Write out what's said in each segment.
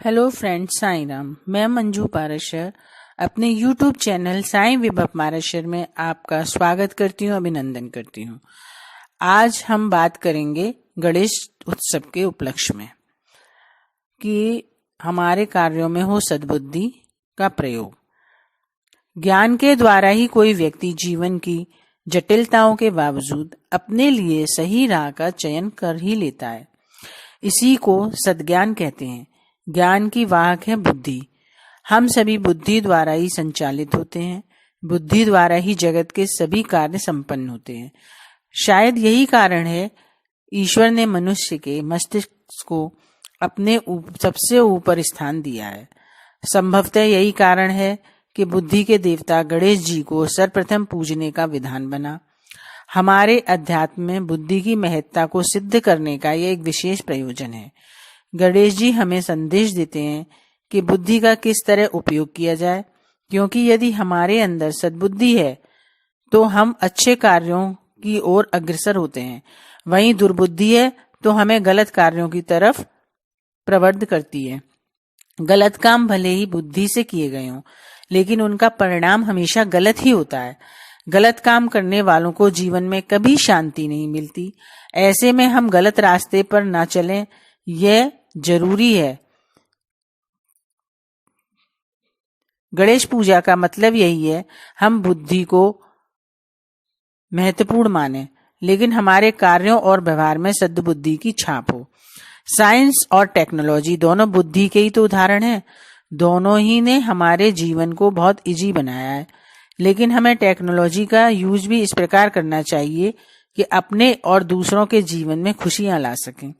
Hello friends, Sai Ram. मैं मंजू पाराशर अपने YouTube channel Sai विभव पाराशर में आपका स्वागत करती हूँ, अभिनंदन करती हूँ। आज हम बात करेंगे गणेश उत्सव के उपलक्ष्य में कि हमारे कार्यों में हो सद्बुद्धि का प्रयोग। ज्ञान के द्वारा ही कोई व्यक्ति जीवन की जटिलताओं के बावजूद अपने लिए सही राह का चयन कर ही लेता है। इसी को सद्ज्ञान कहते हैं। ज्ञान की वाहक है बुद्धि। हम सभी बुद्धि द्वारा ही संचालित होते हैं। बुद्धि द्वारा ही जगत के सभी कार्य संपन्न होते हैं। शायद यही कारण है ईश्वर ने मनुष्य के मस्तिष्क को अपने सबसे ऊपर स्थान दिया है। संभवतः यही कारण है कि बुद्धि के देवता गणेश जी को सर्वप्रथम पूजने का विधान बना। हमारे अध्यात्म में बुद्धि की महत्ता को सिद्ध करने का यह एक विशेष प्रयोजन है। गणेश जी हमें संदेश देते हैं कि बुद्धि का किस तरह उपयोग किया जाए, क्योंकि यदि हमारे अंदर सद्बुद्धि है तो हम अच्छे कार्यों की ओर अग्रसर होते हैं। वहीं दुर्बुद्धि है तो हमें गलत कार्यों की तरफ प्रवृत्त करती है। गलत काम भले ही बुद्धि से किए गए हों, लेकिन उनका परिणाम हमेशा गलत ही होता है। गलत काम करने वालों को जीवन में कभी शांति नहीं मिलती। ऐसे में हम गलत रास्ते पर ना चलें, यह जरूरी है। गणेश पूजा का मतलब यही है, हम बुद्धि को महत्वपूर्ण माने, लेकिन हमारे कार्यों और व्यवहार में सद्बुद्धि की छाप हो। साइंस और टेक्नोलॉजी दोनों बुद्धि के ही तो उदाहरण हैं। दोनों ही ने हमारे जीवन को बहुत इजी बनाया है, लेकिन हमें टेक्नोलॉजी का यूज भी इस प्रकार करना चाहिए कि अपने और दूसरों के जीवन में खुशियां ला सकें।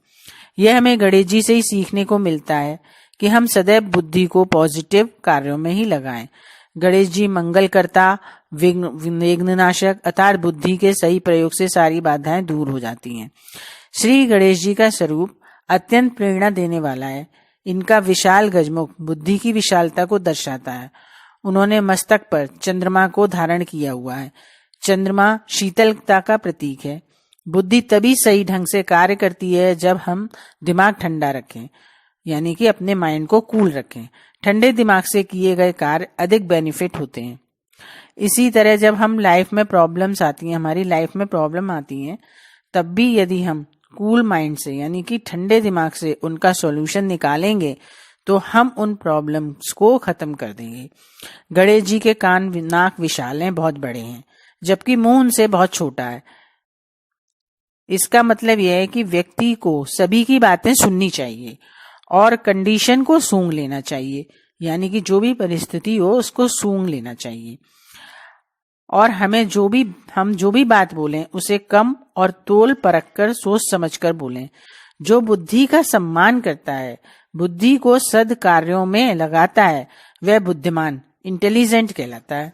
यह हमें गणेश जी से ही सीखने को मिलता है कि हम सदैव बुद्धि को पॉजिटिव कार्यों में ही लगाएं। गणेश जी मंगलकर्ता, विघ्ननाशक अर्थात बुद्धि के सही प्रयोग से सारी बाधाएं दूर हो जाती हैं। श्री गणेश जी का स्वरूप अत्यंत प्रेरणा देने वाला है। इनका विशाल गजमुख बुद्धि की विशालता को दर्शाता है। उन्होंने मस्तक पर चंद्रमा को धारण किया हुआ है। चंद्रमा शीतलता का प्रतीक है। बुद्धि तभी सही ढंग से कार्य करती है जब हम दिमाग ठंडा रखें, यानी कि अपने माइंड को कूल रखें। ठंडे दिमाग से किए गए कार्य अधिक बेनिफिट होते हैं। इसी तरह जब हम लाइफ में प्रॉब्लम्स आती हैं, हमारी लाइफ में प्रॉब्लम आती हैं, तब भी यदि हम कूल माइंड से यानी कि ठंडे दिमाग से उनका सॉल्यूशन निकालेंगे तो हम उन प्रॉब्लम्स को खत्म कर देंगे। गणेश जी के कान नाक विशाल हैं, बहुत बड़े हैं, जबकि मुंह उनसे बहुत छोटा है। इसका मतलब यह है कि व्यक्ति को सभी की बातें सुननी चाहिए और कंडीशन को सूंघ लेना चाहिए, यानी कि जो भी परिस्थिति हो उसको सूंघ लेना चाहिए। और हमें जो भी बात बोलें उसे कम और तोल परख कर सोच समझ कर बोलें। जो बुद्धि का सम्मान करता है, बुद्धि को सद कार्यों में लगाता है, वह बुद्धिमान इंटेलिजेंट कहलाता है।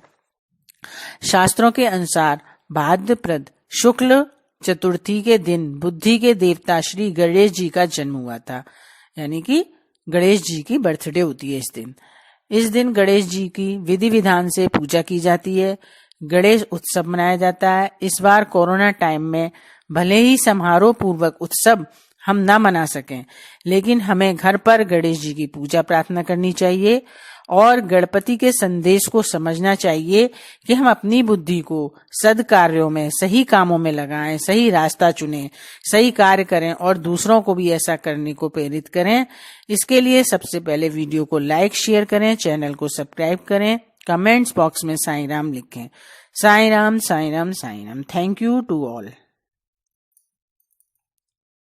शास्त्रों के अनुसार भाद्रपद शुक्ल चतुर्थी के दिन बुद्धि के देवता श्री गणेश जी का जन्म हुआ था, यानी कि गणेश जी की बर्थडे होती है इस दिन गणेश जी की विधि विधान से पूजा की जाती है। गणेश उत्सव मनाया जाता है। इस बार कोरोना टाइम में भले ही समारोह पूर्वक उत्सव हम ना मना सकें, लेकिन हमें घर पर गणेश जी की पूजा प्रार्थना करनी चाहिए और गणपति के संदेश को समझना चाहिए कि हम अपनी बुद्धि को सद कार्यों में, सही कामों में लगाएं, सही रास्ता चुनें, सही कार्य करें और दूसरों को भी ऐसा करने को प्रेरित करें। इसके लिए सबसे पहले वीडियो को लाइक शेयर करें, चैनल को सब्सक्राइब करें, कमेंट्स बॉक्स में साईं राम लिखें। Sai Ram, Sai Ram, Sai Ram. Thank you to all.